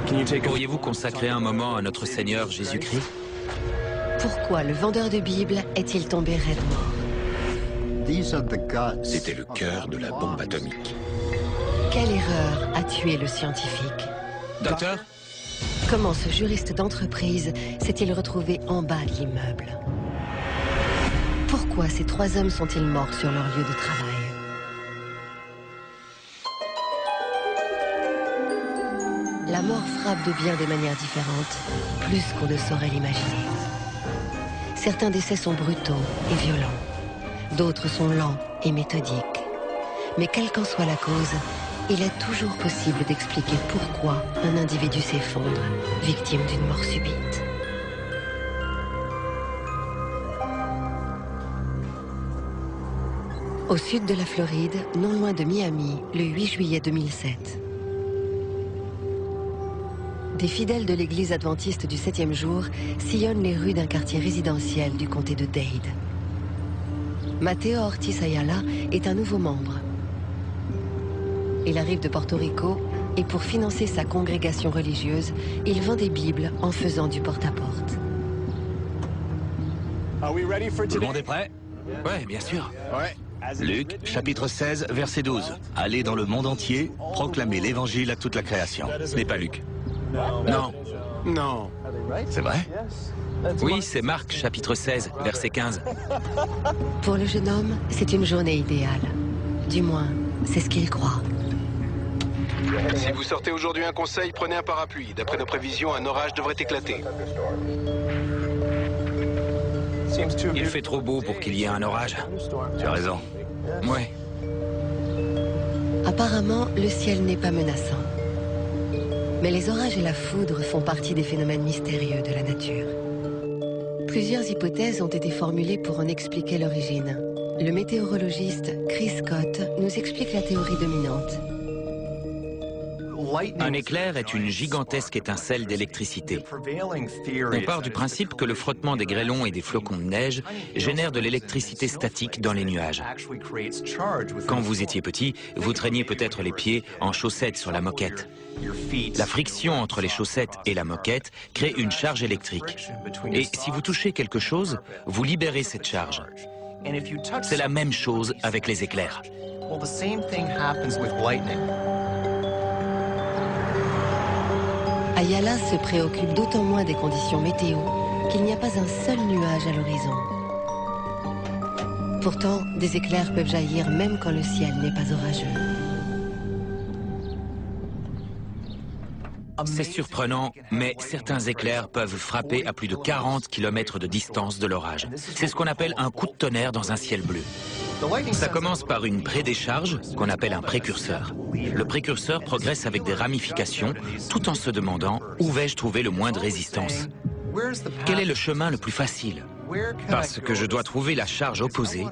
Pourriez-vous consacrer un moment à notre Seigneur Jésus-Christ? Pourquoi le vendeur de Bible est-il tombé raide mort? C'était le cœur de la bombe atomique. Quelle erreur a tué le scientifique? Docteur? Comment ce juriste d'entreprise s'est-il retrouvé en bas de l'immeuble? Pourquoi ces trois hommes sont-ils morts sur leur lieu de travail? La mort frappe de bien des manières différentes, plus qu'on ne saurait l'imaginer. Certains décès sont brutaux et violents, d'autres sont lents et méthodiques. Mais quelle qu'en soit la cause, il est toujours possible d'expliquer pourquoi un individu s'effondre, victime d'une mort subite. Au sud de la Floride, non loin de Miami, le 8 juillet 2007. Des fidèles de l'église adventiste du 7e jour sillonnent les rues d'un quartier résidentiel du comté de Dade. Mateo Ortiz Ayala est un nouveau membre. Il arrive de Porto Rico et pour financer sa congrégation religieuse, il vend des Bibles en faisant du porte-à-porte. Tout le monde est prêt? Ouais, bien sûr. Luc, chapitre 16, verset 12. Allez dans le monde entier, proclamez l'évangile à toute la création. Ce n'est pas Luc. Non. Non. C'est vrai? Oui, c'est Marc, chapitre 16, verset 15. Pour le jeune homme, c'est une journée idéale. Du moins, c'est ce qu'il croit. Si vous sortez aujourd'hui un conseil, prenez un parapluie. D'après nos prévisions, un orage devrait éclater. Il fait trop beau pour qu'il y ait un orage. Tu as raison. Ouais. Apparemment, le ciel n'est pas menaçant. Mais les orages et la foudre font partie des phénomènes mystérieux de la nature. Plusieurs hypothèses ont été formulées pour en expliquer l'origine. Le météorologiste Chris Scott nous explique la théorie dominante. Un éclair est une gigantesque étincelle d'électricité. On part du principe que le frottement des grêlons et des flocons de neige génère de l'électricité statique dans les nuages. Quand vous étiez petit, vous traîniez peut-être les pieds en chaussettes sur la moquette. La friction entre les chaussettes et la moquette crée une charge électrique. Et si vous touchez quelque chose, vous libérez cette charge. C'est la même chose avec les éclairs. Ayala se préoccupe d'autant moins des conditions météo qu'il n'y a pas un seul nuage à l'horizon. Pourtant, des éclairs peuvent jaillir même quand le ciel n'est pas orageux. C'est surprenant, mais certains éclairs peuvent frapper à plus de 40 km de distance de l'orage. C'est ce qu'on appelle un coup de tonnerre dans un ciel bleu. Ça commence par une prédécharge, qu'on appelle un précurseur. Le précurseur progresse avec des ramifications, tout en se demandant où vais-je trouver le moins de résistance. Quel est le chemin le plus facile? Parce que je dois trouver la charge opposée,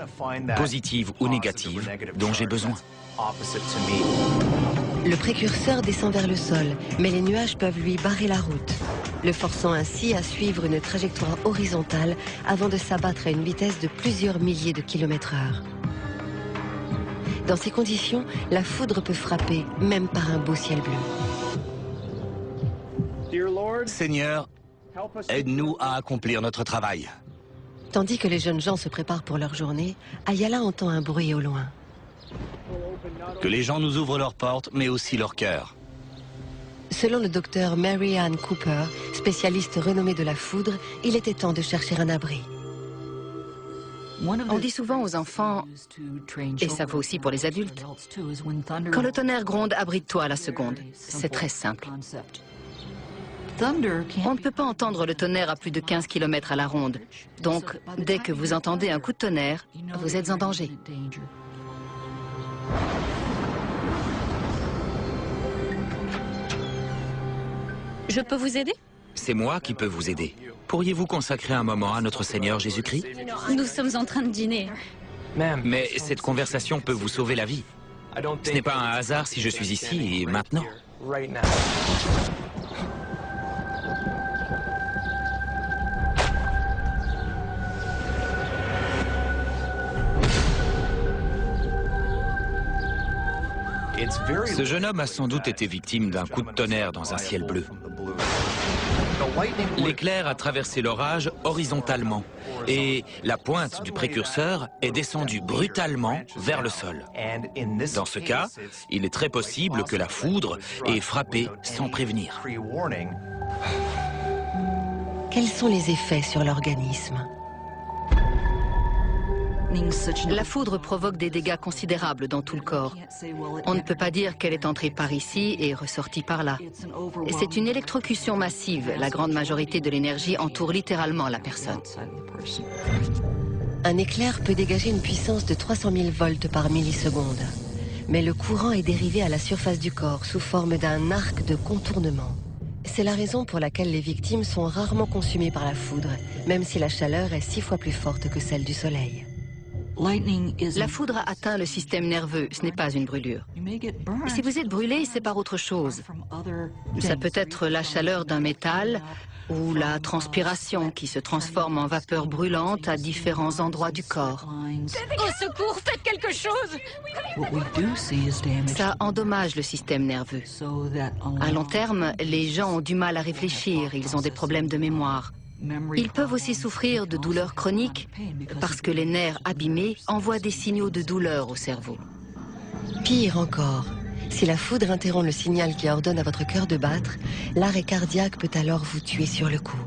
positive ou négative, dont j'ai besoin. Le précurseur descend vers le sol, mais les nuages peuvent lui barrer la route, le forçant ainsi à suivre une trajectoire horizontale avant de s'abattre à une vitesse de plusieurs milliers de kilomètres/heure. Dans ces conditions, la foudre peut frapper, même par un beau ciel bleu. Seigneur, aide-nous à accomplir notre travail. Tandis que les jeunes gens se préparent pour leur journée, Ayala entend un bruit au loin. Que les gens nous ouvrent leurs portes, mais aussi leur cœur. Selon le docteur Mary Ann Cooper, spécialiste renommée de la foudre, il était temps de chercher un abri. On dit souvent aux enfants, et ça vaut aussi pour les adultes, quand le tonnerre gronde, abrite-toi à la seconde. C'est très simple. On ne peut pas entendre le tonnerre à plus de 15 km à la ronde. Donc, dès que vous entendez un coup de tonnerre, vous êtes en danger. Je peux vous aider? C'est moi qui peux vous aider. Pourriez-vous consacrer un moment à notre Seigneur Jésus-Christ? Nous sommes en train de dîner. Mais cette conversation peut vous sauver la vie. Ce n'est pas un hasard si je suis ici et maintenant. Ce jeune homme a sans doute été victime d'un coup de tonnerre dans un ciel bleu. L'éclair a traversé l'orage horizontalement et la pointe du précurseur est descendue brutalement vers le sol. Dans ce cas, il est très possible que la foudre ait frappé sans prévenir. Quels sont les effets sur l'organisme? La foudre provoque des dégâts considérables dans tout le corps. On ne peut pas dire qu'elle est entrée par ici et ressortie par là. C'est une électrocution massive. La grande majorité de l'énergie entoure littéralement la personne. Un éclair peut dégager une puissance de 300 000 volts par milliseconde. Mais le courant est dérivé à la surface du corps sous forme d'un arc de contournement. C'est la raison pour laquelle les victimes sont rarement consumées par la foudre, même si la chaleur est 6 fois plus forte que celle du soleil. La foudre a atteint le système nerveux, ce n'est pas une brûlure. Si vous êtes brûlé, c'est par autre chose. Ça peut être la chaleur d'un métal ou la transpiration qui se transforme en vapeur brûlante à différents endroits du corps. Au secours, faites quelque chose! Ça endommage le système nerveux. À long terme, les gens ont du mal à réfléchir, ils ont des problèmes de mémoire. Ils peuvent aussi souffrir de douleurs chroniques parce que les nerfs abîmés envoient des signaux de douleur au cerveau. Pire encore, si la foudre interrompt le signal qui ordonne à votre cœur de battre, l'arrêt cardiaque peut alors vous tuer sur le coup.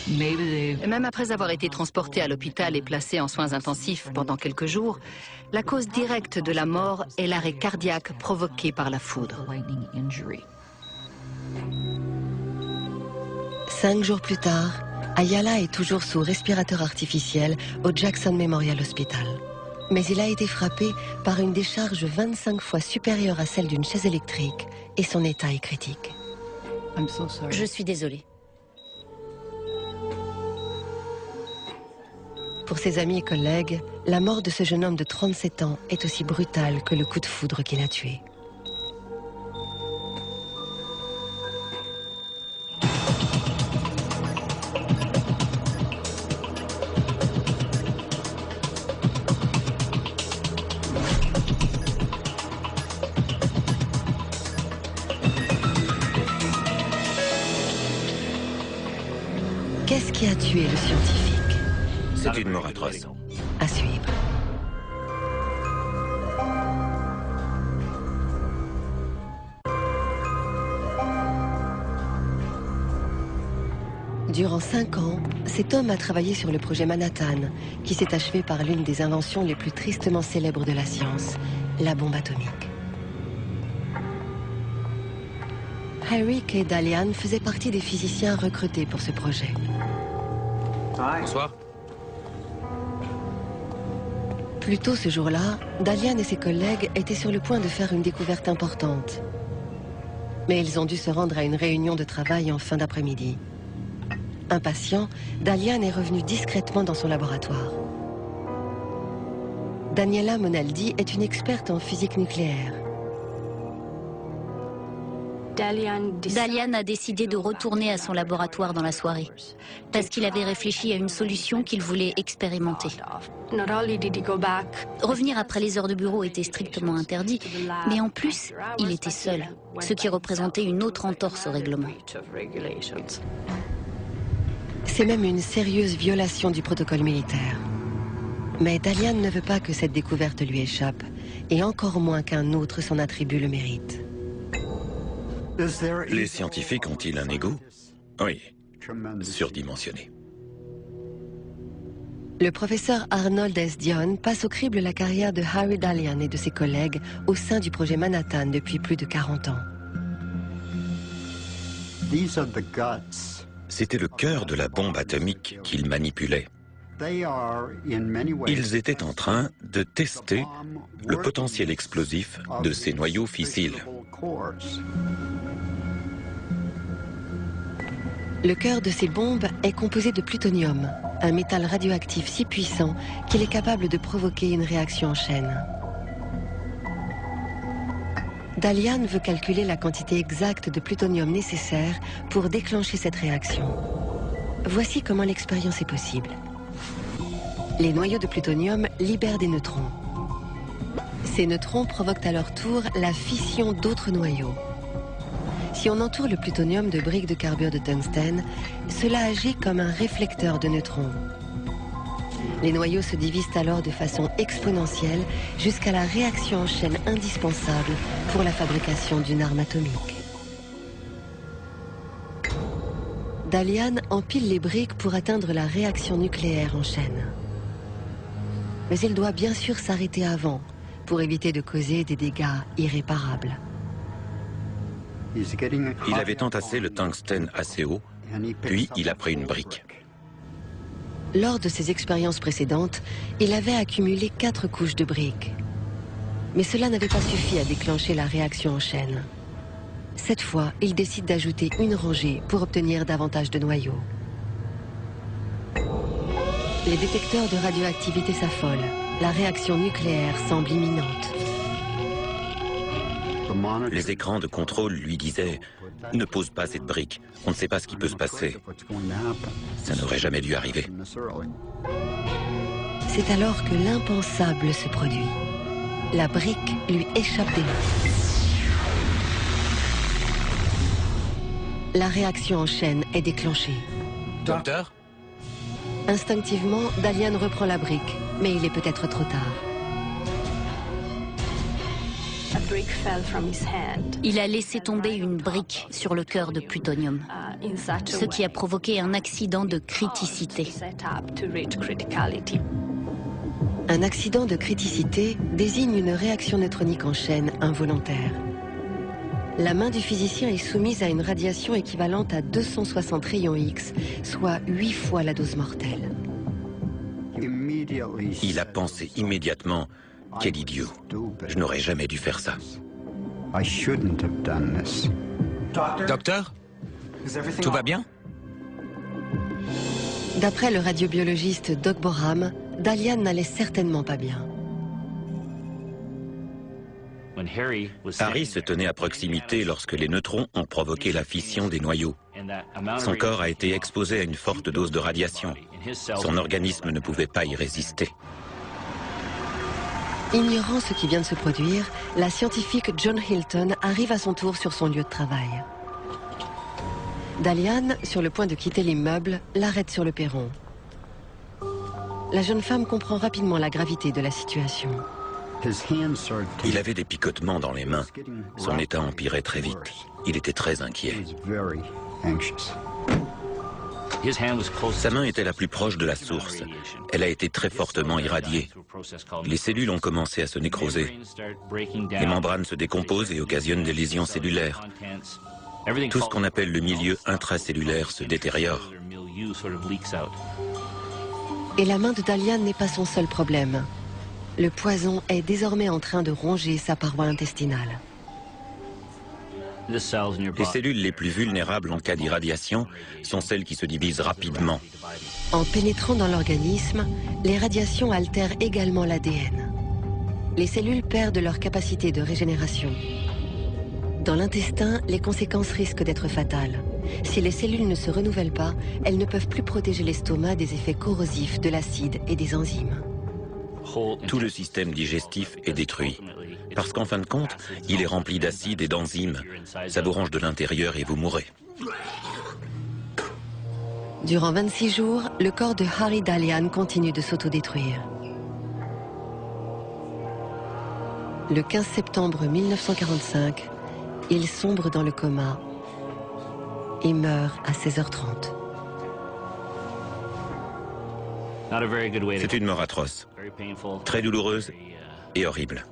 Même après avoir été transporté à l'hôpital et placé en soins intensifs pendant quelques jours, la cause directe de la mort est l'arrêt cardiaque provoqué par la foudre. 5 jours plus tard, Ayala est toujours sous respirateur artificiel au Jackson Memorial Hospital. Mais il a été frappé par une décharge 25 fois supérieure à celle d'une chaise électrique et son état est critique. Je suis désolée. Pour ses amis et collègues, la mort de ce jeune homme de 37 ans est aussi brutale que le coup de foudre qui l'a tué. Qu'est-ce qui a tué le scientifique? C'est une mort atroce. À suivre. Durant 5 ans, cet homme a travaillé sur le projet Manhattan, qui s'est achevé par l'une des inventions les plus tristement célèbres de la science, la bombe atomique. Harry K. Dalian faisait partie des physiciens recrutés pour ce projet. Bonsoir. Plus tôt ce jour-là, Dalian et ses collègues étaient sur le point de faire une découverte importante. Mais ils ont dû se rendre à une réunion de travail en fin d'après-midi. Impatient, Dalian est revenu discrètement dans son laboratoire. Daniela Monaldi est une experte en physique nucléaire. Dalian a décidé de retourner à son laboratoire dans la soirée, parce qu'il avait réfléchi à une solution qu'il voulait expérimenter. Revenir après les heures de bureau était strictement interdit, mais en plus, il était seul, ce qui représentait une autre entorse au règlement. C'est même une sérieuse violation du protocole militaire. Mais Dalian ne veut pas que cette découverte lui échappe, et encore moins qu'un autre s'en attribue le mérite. Les scientifiques ont-ils un ego? Oui, surdimensionné. Le professeur Arnold S. Dion passe au crible la carrière de Harry Dalian et de ses collègues au sein du projet Manhattan depuis plus de 40 ans. C'était le cœur de la bombe atomique qu'ils manipulaient. Ils étaient en train de tester le potentiel explosif de ces noyaux fissiles. Le cœur de ces bombes est composé de plutonium, un métal radioactif si puissant qu'il est capable de provoquer une réaction en chaîne. Dalian veut calculer la quantité exacte de plutonium nécessaire pour déclencher cette réaction. Voici comment l'expérience est possible. Les noyaux de plutonium libèrent des neutrons. Ces neutrons provoquent à leur tour la fission d'autres noyaux. Si on entoure le plutonium de briques de carbure de tungstène, cela agit comme un réflecteur de neutrons. Les noyaux se divisent alors de façon exponentielle jusqu'à la réaction en chaîne indispensable pour la fabrication d'une arme atomique. Dalian empile les briques pour atteindre la réaction nucléaire en chaîne. Mais il doit bien sûr s'arrêter avant pour éviter de causer des dégâts irréparables. Il avait entassé le tungstène assez haut, puis il a pris une brique. Lors de ses expériences précédentes, il avait accumulé 4 couches de briques. Mais cela n'avait pas suffi à déclencher la réaction en chaîne. Cette fois, il décide d'ajouter une rangée pour obtenir davantage de noyaux. Les détecteurs de radioactivité s'affolent. La réaction nucléaire semble imminente. Les écrans de contrôle lui disaient « Ne pose pas cette brique, on ne sait pas ce qui peut se passer. » Ça n'aurait jamais dû arriver. C'est alors que l'impensable se produit. La brique lui échappe des mains. La réaction en chaîne est déclenchée. Docteur ? Instinctivement, Dalian reprend la brique, mais il est peut-être trop tard. Il a laissé tomber une brique sur le cœur de plutonium, ce qui a provoqué un accident de criticité. Un accident de criticité désigne une réaction neutronique en chaîne involontaire. La main du physicien est soumise à une radiation équivalente à 260 rayons X, soit 8 fois la dose mortelle. Il a pensé immédiatement « Quel idiot, je n'aurais jamais dû faire ça. » Docteur ? Tout va bien ? D'après le radiobiologiste Doc Boram, Dalian n'allait certainement pas bien. Harry se tenait à proximité lorsque les neutrons ont provoqué la fission des noyaux. Son corps a été exposé à une forte dose de radiation. Son organisme ne pouvait pas y résister. Ignorant ce qui vient de se produire, la scientifique John Hilton arrive à son tour sur son lieu de travail. Dalian, sur le point de quitter l'immeuble, l'arrête sur le perron. La jeune femme comprend rapidement la gravité de la situation. Il avait des picotements dans les mains. Son état empirait très vite. Il était très inquiet. Sa main était la plus proche de la source. Elle a été très fortement irradiée. Les cellules ont commencé à se nécroser. Les membranes se décomposent et occasionnent des lésions cellulaires. Tout ce qu'on appelle le milieu intracellulaire se détériore. Et la main de Dalian n'est pas son seul problème. Le poison est désormais en train de ronger sa paroi intestinale. Les cellules les plus vulnérables en cas d'irradiation sont celles qui se divisent rapidement. En pénétrant dans l'organisme, les radiations altèrent également l'ADN. Les cellules perdent leur capacité de régénération. Dans l'intestin, les conséquences risquent d'être fatales. Si les cellules ne se renouvellent pas, elles ne peuvent plus protéger l'estomac des effets corrosifs de l'acide et des enzymes. Tout le système digestif est détruit. Parce qu'en fin de compte, il est rempli d'acide et d'enzymes. Ça vous ronge de l'intérieur et vous mourrez. Durant 26 jours, le corps de Harry Dalian continue de s'autodétruire. Le 15 septembre 1945, il sombre dans le coma et meurt à 16h30. C'est une mort atroce, très douloureuse et horrible.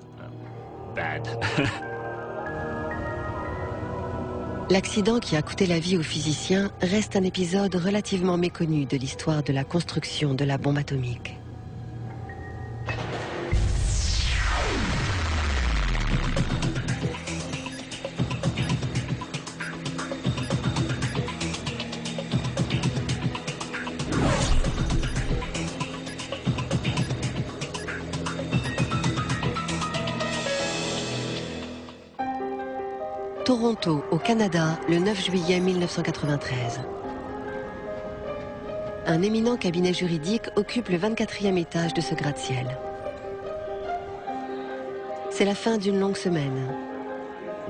L'accident qui a coûté la vie aux physiciens reste un épisode relativement méconnu de l'histoire de la construction de la bombe atomique. Toronto, au Canada, le 9 juillet 1993. Un éminent cabinet juridique occupe le 24e étage de ce gratte-ciel. C'est la fin d'une longue semaine.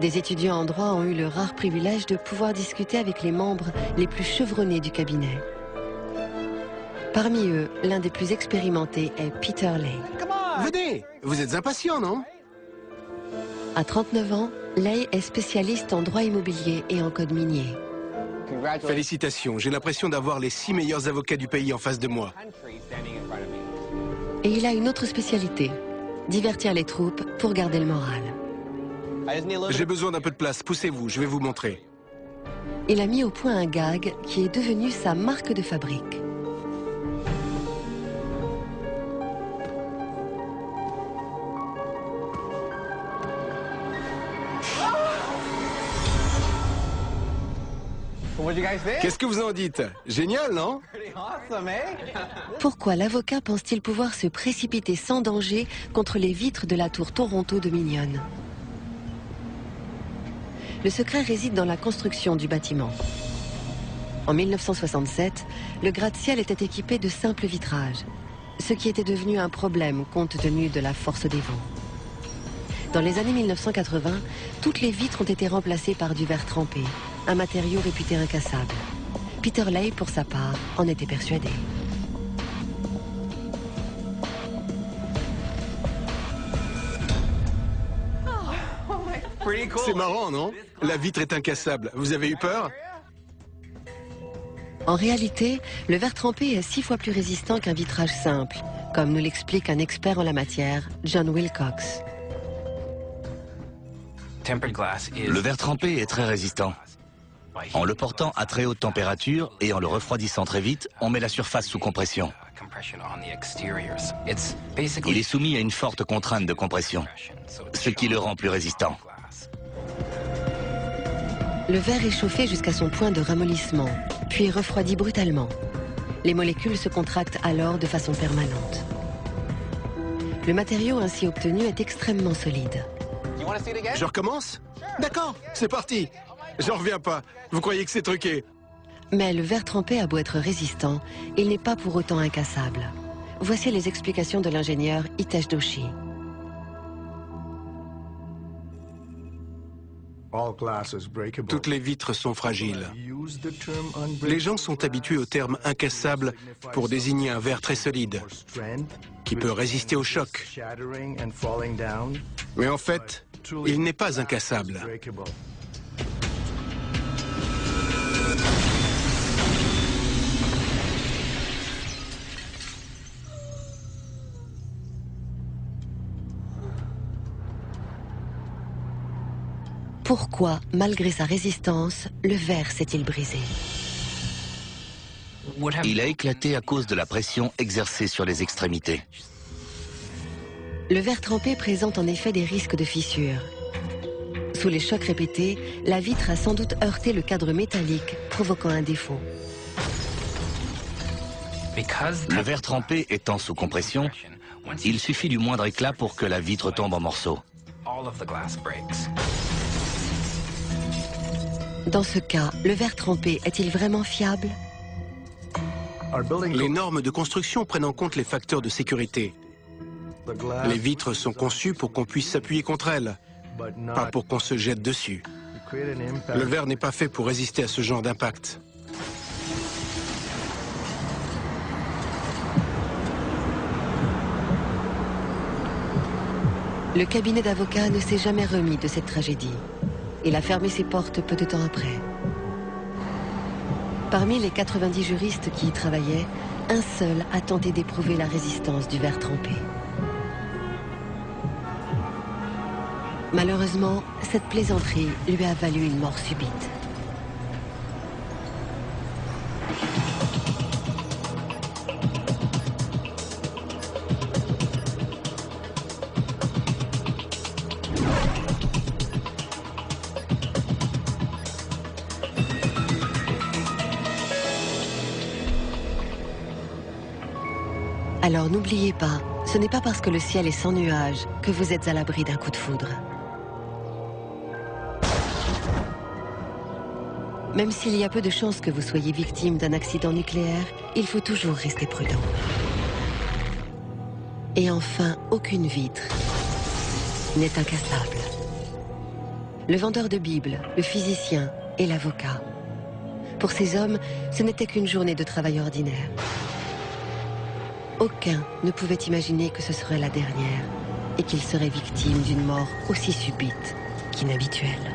Des étudiants en droit ont eu le rare privilège de pouvoir discuter avec les membres les plus chevronnés du cabinet. Parmi eux, l'un des plus expérimentés est Peter Lay. Venez, vous êtes impatient, non? À 39 ans, Lay est spécialiste en droit immobilier et en code minier. Félicitations, j'ai l'impression d'avoir les 6 meilleurs avocats du pays en face de moi. Et il a une autre spécialité, divertir les troupes pour garder le moral. J'ai besoin d'un peu de place, poussez-vous, je vais vous montrer. Il a mis au point un gag qui est devenu sa marque de fabrique. Qu'est-ce que vous en dites? Génial, non? Pourquoi l'avocat pense-t-il pouvoir se précipiter sans danger contre les vitres de la tour Toronto Dominion? Le secret réside dans la construction du bâtiment. En 1967, le gratte-ciel était équipé de simples vitrages, ce qui était devenu un problème compte tenu de la force des vents. Dans les années 1980, toutes les vitres ont été remplacées par du verre trempé, un matériau réputé incassable. Peter Lay, pour sa part, en était persuadé. C'est marrant, non? La vitre est incassable. Vous avez eu peur? En réalité, le verre trempé est 6 fois plus résistant qu'un vitrage simple, comme nous l'explique un expert en la matière, John Wilcox. Le verre trempé est très résistant. En le portant à très haute température et en le refroidissant très vite, on met la surface sous compression. Il est soumis à une forte contrainte de compression, ce qui le rend plus résistant. Le verre est chauffé jusqu'à son point de ramollissement, puis refroidi brutalement. Les molécules se contractent alors de façon permanente. Le matériau ainsi obtenu est extrêmement solide. Je recommence? D'accord, c'est parti. J'en reviens pas. Vous croyez que c'est truqué? Mais le verre trempé a beau être résistant, il n'est pas pour autant incassable. Voici les explications de l'ingénieur Hitesh Doshi. Toutes les vitres sont fragiles. Les gens sont habitués au terme incassable pour désigner un verre très solide, qui peut résister au choc. Mais en fait, il n'est pas incassable. Pourquoi, malgré sa résistance, le verre s'est-il brisé? Il a éclaté à cause de la pression exercée sur les extrémités. Le verre trempé présente en effet des risques de fissure. Sous les chocs répétés, la vitre a sans doute heurté le cadre métallique, provoquant un défaut. Le verre trempé étant sous compression, il suffit du moindre éclat pour que la vitre tombe en morceaux. Dans ce cas, le verre trempé est-il vraiment fiable? Les normes de construction prennent en compte les facteurs de sécurité. Les vitres sont conçues pour qu'on puisse s'appuyer contre elles, pas pour qu'on se jette dessus. Le verre n'est pas fait pour résister à ce genre d'impact. Le cabinet d'avocats ne s'est jamais remis de cette tragédie. Il a fermé ses portes peu de temps après. Parmi les 90 juristes qui y travaillaient, un seul a tenté d'éprouver la résistance du verre trempé. Malheureusement, cette plaisanterie lui a valu une mort subite. Alors n'oubliez pas, ce n'est pas parce que le ciel est sans nuages que vous êtes à l'abri d'un coup de foudre. Même s'il y a peu de chances que vous soyez victime d'un accident nucléaire, il faut toujours rester prudent. Et enfin, aucune vitre n'est incassable. le vendeur de Bibles, le physicien et l'avocat. Pour ces hommes, ce n'était qu'une journée de travail ordinaire. Aucun ne pouvait imaginer que ce serait la dernière et qu'ils seraient victimes d'une mort aussi subite qu'inhabituelle.